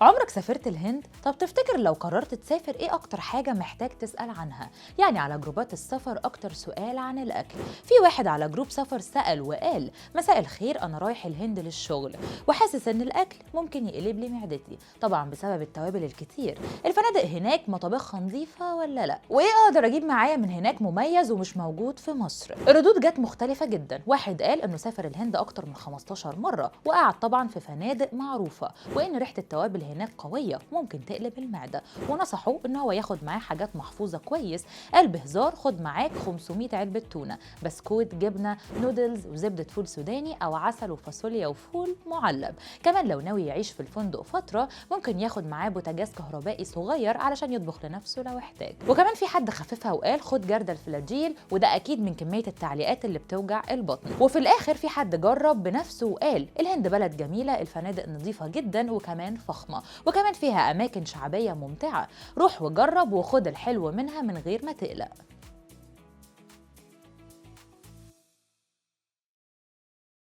عمرك سافرت الهند؟ طب تفتكر لو قررت تسافر ايه اكتر حاجة محتاج تسأل عنها؟ يعني على جروبات السفر اكتر سؤال عن الاكل. في واحد على جروب سفر سأل وقال: مساء الخير، انا رايح الهند للشغل وحاسس ان الاكل ممكن يقلب لي معدتي، طبعا بسبب التوابل الكتير. الفنادق هناك مطابخها نظيفة ولا لا؟ وايه اقدر اجيب معايا من هناك مميز ومش موجود في مصر؟ الردود جت مختلفة جدا. واحد قال انه سافر الهند اكتر من 15 مرة وقعد طبعا في فنادق معروفة، وان ريحة التوابل هناك قوية ممكن تقلب المعدة، ونصحوا ان هو ياخد معاه حاجات محفوظة كويس. قال بهزار: خد معاك 500 علبة تونة، بسكوت، جبنة، نودلز وزبدة فول سوداني او عسل وفاصوليا وفول معلب. كمان لو ناوي يعيش في الفندق فترة ممكن ياخد معاه بوتاجاز كهربائي صغير علشان يطبخ لنفسه لو احتاج. وكمان في حد خففها وقال: خد جردل فلاجيل، وده اكيد من كمية التعليقات اللي بتوجع البطن. وفي الاخر في حد جرب بنفسه وقال: الهند بلد جميلة، الفنادق نظيفة جدا وكمان فخمة، وكمان فيها أماكن شعبية ممتعة. روح وجرب وخد الحلو منها من غير ما تقلق.